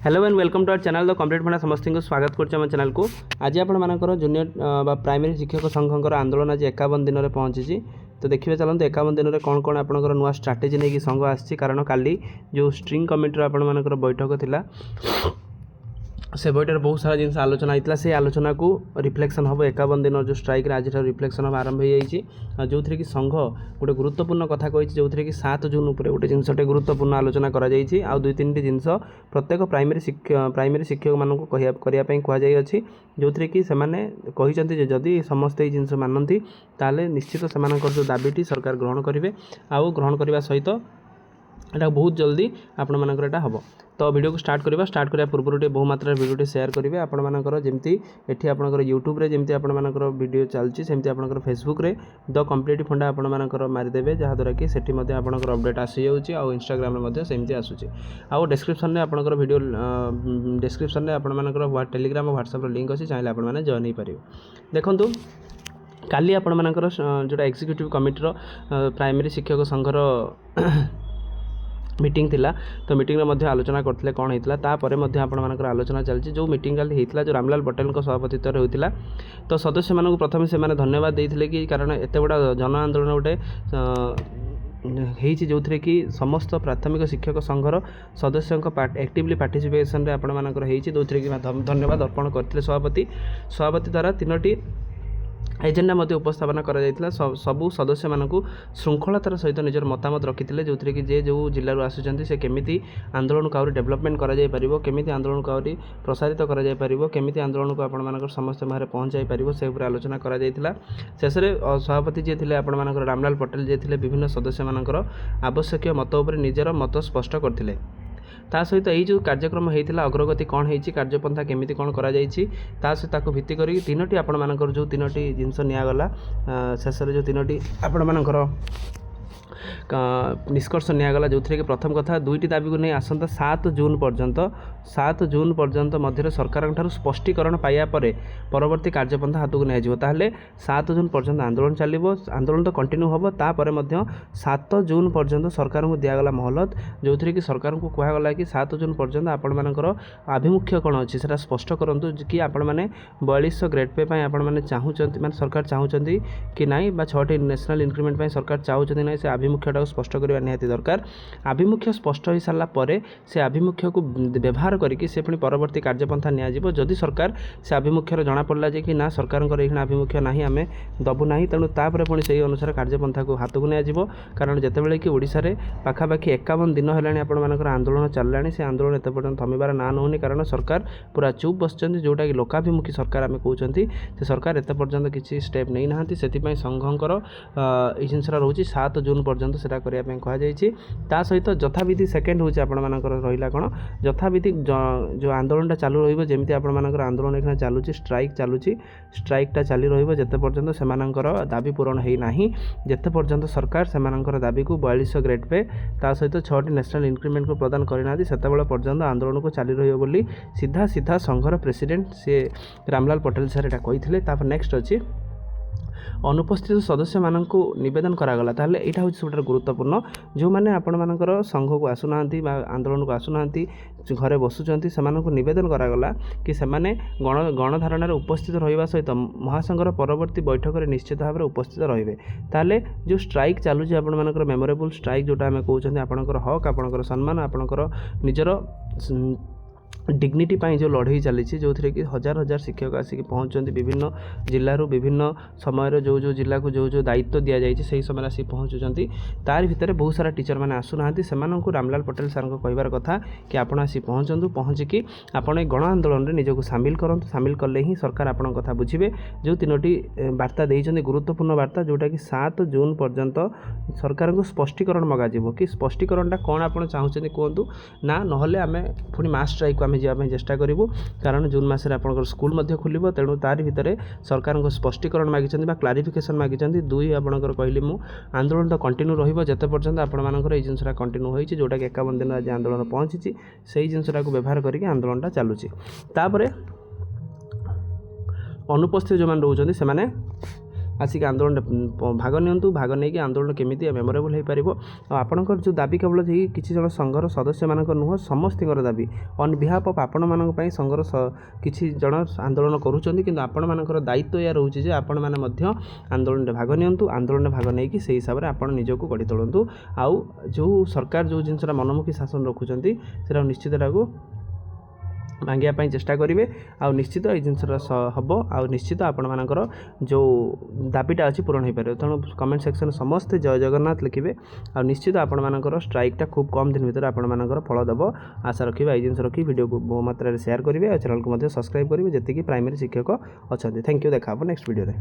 Hello and welcome to our channel the complete भंडा समस्त को स्वागत कर चैनल को। आज आपण जूनियर प्राइमरी शिक्षक संघर आंदोलन आज 51 दिन में पहुंची। तो देखिए चलते 51 दिन में कौन कौन आपंकर नुआ स्ट्राटेजी नहीं संघ आसी, कारण काली जो स्ट्रिंग कमिटी आपर बैठक थिला से बैठक बहुत सारा जिन आलोचना होता से आलोचना को रिफ्लेक्शन हम 51 दिन जो स्ट्राइक आज रिफ्लेक्शन हम आरंभ हो जो थी कि संघ गोटे गुरुत्वपूर्ण कथा कही जो थी कि 7 जून उपर गोटे जिनटे गुरुत्वपूर्ण आलोचना कर दुई तीन जिनस प्रत्येक प्राइमरी शिक्षक मानक करने कहुई जो थी कि से जदि समस्ते जिनस मानती ताले निश्चित से जो दाबीटी सरकार ग्रहण करेंगे आउ ग्रहण करने सहित यहाँ बहुत जल्दी आपण मानकर एटा हम। तो वीडियो को स्टार्ट करने पूर्व बहु मात्रा वीडियो शेयर करेंगे आपण मानकर जमी एटी आपंकर यूट्यूब रे जमी आपण मानकर वीडियो चलती सेमती आपंकर फेसबुक रे द कंप्लीट फंडा आपण मानकर मारिदेवे जहाँद्वारा कि सेठी मध्य आपंकर अपडेट आसी जाऊँगी आउ इंस्टाग्राम में सेमती आसूँ आउ डिस्क्रिप्शन में आपंकर वीडियो डिस्क्रिप्शन में आपण मानकर टेलीग्राम और व्हाट्सएप लिंक अच्छी चाहिए आपण मैंने जॉइन हो पारे। देखो काली आपण मानकर जोटा एग्जीक्यूटिव कमिटीर प्राइमरी शिक्षक संघर मीटिंग थिला। तो मीटिंग रे मध्य आलोचना करथिले कोन हेतला तापर मध्य आपण मानकर आलोचना चलची जो मीटिंग काली हेतला जो रामलाल पटेल को सभापतित्व होतिला। तो सदस्य मानक प्रथम से माने धन्यवाद देथिले कि कारण एते बडा जन आंदोलन गोटे जो थे कि समस्त प्राथमिक शिक्षक संघर सदस्यों एक्टिवली पार्टिसिपेशन रे आपण मानकर जो थे कि धन्यवाद अर्पण करथिले सभापति द्वारा 3टी एजेंडा मध्य उपस्थापन करा सबू सदस्य मानक श्रृंखलतार सहित निजर मतामत रखी जो थी कि जो जिलूर आसुँच से केमी आंदोलन को आहरी डेवलपमेंट करमी आंदोलन को आहरी प्रसारित करमी आंदोलन को आप समस्त बाहर पहुँचाई पार से आलोचना कर शेष में सभापति जी थे आपण रामलाल पटेल जी थे विभिन्न सदस्य मानकर आवश्यक मत उपर निजर मत स्पष्ट करते ता सहित यही जो कार्यक्रम होता अग्रगति कौन हो कार्यपंथा केमी कौन करा सहित भित्ति कर 3टी आपण मानकर जो 3टी जिनस निगला शेष में जो 3टी आपण मानकर निष्कर्ष निगला जो थे कि प्रथम कथा 2टी दाबी को नहीं आसंता 7 जून पर्यंत मध्य सरकार स्पष्टीकरण पाइबा परवर्ती कार्यपंथा हाथ को नहीं ताहले 7 जून पर्यंत आंदोलन चलो आंदोलन तो कंटिन्यू हम तापर 7 जून पर्यंत सरकार को दिगला महलत जो थी कि सरकार को कहगला कि 7 जून पर्यंत आपण मानकर आभिमुख्य कौन अच्छी से स्पष्ट करूँ कि आपण मैंने 4200 ग्रेड पे आपण मैंने चाहूँगी मैं सरकार चाहूँगी कि नाई 6टी नेशनल इंक्रीमेंट सरकार चाहूँगी ना से आभिमुख्यटा स्पष्ट करवा निहाती दरकार। आभिमुख्य स्पष्ट हो सारा पर से आभिमुख्य को व्यवहार करके से पुणी परवर्ती कार्यपंथा नियाजिबो जदि सरकार से आभिमुख्यर जना पड़ला जे कि ना सरकार ये आभिमुख्य ना आम दबू ना तेणु तापर पुणी से अनुसार कार्यपंथा को हाथ को नियाजिबो कारण जितेबाला कि ओडिशा रे पाखापाखि 51 दिन है आपण मानकर आंदोलन चललानी से आंदोलन एत पर्यंत थमिबार ना नौनी कारण सरकार पूरा चुप बसचंती जोटा कि लोकाभिमुखी सरकार आम कहते से सरकार एत पर्यंत किसी स्टेप नहीं ना से संघर जिनसा रोचे 7 जून पर्यंत से करने कहुई सहित यथाविधि सेकेंड हूँ आपण मानकर रहा कौन यथाविधि जो आंदोलन चालू रमी आपण मानकर आंदोलन एक चलुची स्ट्राइकटा चली रते पर्यंत से दाबी पूरण होना जिते पर्यंत सरकार से दाबी को 4200 ग्रेड पे ता सहित 6टी नेशनल इंक्रीमेंट को प्रदान करना से पर्यंत आंदोलन को चली रही सीधा सीधा संघर प्रेसिडेंट से रामलाल पटेल सर यहाँ कही। नेक्स्ट अच्छी अनुपस्थित सदस्य मानक नवेदन करागला ताहले एटा होछि सबटा गुरुत्वपूर्ण जो मैंने आपण मानकर संघ को आसुना आंदोलन को आसुना घरे बसुँच से नवेदन करागला कि से गणधारण उपस्थित रहा सहित महासंघर परवर्ती बैठक में निश्चित भाव में उपस्थित रे ताले जो स्ट्राइक चलुची आपण मानकर मेमोरेबल स्ट्राइक जोटा आम कहते आपणकर हक आपणकर सम्मान आपणकर निजर डिग्निटी पाई जो लड़ाई चली जो थी कि हजार हजार शिक्षक आसिक पहुँचती विभिन्न जिलूर विभिन्न समय जो जिला को जो दायित्व दि जाए से समय आसिक पहुँचुंट तार भितर बहुत सारा टीचर मैंने आसुना से रामलाल पटेल सार कहबार कथा कि आपण आसी पहुँचतु पहुँचिकी आपण गण आंदोलन में निजक सामिल करूँ सामिल कले ही सरकार आपण कथा बुझे जो 3टी वार्ता देते गुरुत्वपूर्ण वार्ता जोटा कि 7 जून पर्यंत सरकार को स्पष्टीकरण मगाଯିब कि स्पष्टीकरणटा कौन आप चाहते कहतु ना ना आम पुणी मास स्ट्राइक को आम जावाई चेष्टा करूँ कारण जून मसरे आप स्कूल खोल तेणु तार भितर सरकार को स्पष्टीकरण मागिंट क्लारिफिकेशन मागिंट 2 आपंकर कहली मु आंदोलन तो कंटिन्यू रते पर्यंत आपर जिनसा कंटिन्यू होती जोटा कि 51 दिन आज आंदोलन पहुँची से जिनसा को व्यवहार करके आंदोलनटा चलुची। तापर अनुपस्थित जो मैंने रोचे से ଆସିକି ଆନ୍ଦୋଳନରେ ଭାଗ ନିଅନ୍ତୁ। ଭାଗ ନେଇକି ଆନ୍ଦୋଳନ କେମିତି ମେମୋରେବଲ୍ ହୋଇପାରିବ ଆଉ ଆପଣଙ୍କର ଯେଉଁ ଦାବି କେବଳ ଯେ କିଛି ଜଣ ସଂଘର ସଦସ୍ୟମାନଙ୍କର ନୁହଁ, ସମସ୍ତଙ୍କର ଦାବି ଅନ୍ ବିହାଫ୍ ଅଫ୍ ଆପଣମାନଙ୍କ ପାଇଁ ସଂଘର କିଛି ଜଣ ଆନ୍ଦୋଳନ କରୁଛନ୍ତି, କିନ୍ତୁ ଆପଣମାନଙ୍କର ଦାୟିତ୍ୱ ଏହା ରହୁଛି ଯେ ଆପଣମାନେ ମଧ୍ୟ ଆନ୍ଦୋଳନରେ ଭାଗ ନିଅନ୍ତୁ। ଆନ୍ଦୋଳନରେ ଭାଗ ନେଇକି ସେହି ହିସାବରେ ଆପଣ ନିଜକୁ ଗଢ଼ି ତୋଳନ୍ତୁ। ଆଉ ଯେଉଁ ସରକାର ଯେଉଁ ଜିନିଷଟା ମନମୁଖୀ ଶାସନ ରଖୁଛନ୍ତି ସେଇଟା ନିଶ୍ଚିତ ତାକୁ ଭାଙ୍ଗିବା ପାଇଁ ଚେଷ୍ଟା କରିବେ ଆଉ ନିଶ୍ଚିତ ଏଇ ଜିନିଷଟା ହେବ ଆଉ ନିଶ୍ଚିତ ଆପଣମାନଙ୍କର ଯେଉଁ ଦାବିଟା ଅଛି ପୂରଣ ହୋଇପାରିବ। ତେଣୁ କମେଣ୍ଟ ସେକ୍ସନରେ ସମସ୍ତେ ଜୟ ଜଗନ୍ନାଥ ଲେଖିବେ ଆଉ ନିଶ୍ଚିତ ଆପଣମାନଙ୍କର ଷ୍ଟ୍ରାଇକ୍ଟା ଖୁବ୍ କମ୍ ଦିନ ଭିତରେ ଆପଣମାନଙ୍କର ଫଳ ଦେବ ଆଶା ରଖିବା। ଏଇ ଜିନିଷ ରଖି ଭିଡ଼ିଓକୁ ବହୁ ମାତ୍ରାରେ ସେୟାର କରିବେ ଆଉ ଚ୍ୟାନେଲକୁ ମଧ୍ୟ ସବସ୍କ୍ରାଇବ୍ କରିବେ ଯେତିକି ପ୍ରାଇମେରୀ ଶିକ୍ଷକ ଅଛନ୍ତି। Thank you. ଦେଖା ହେବ ନେକ୍ସଟ ଭିଡ଼ିଓରେ।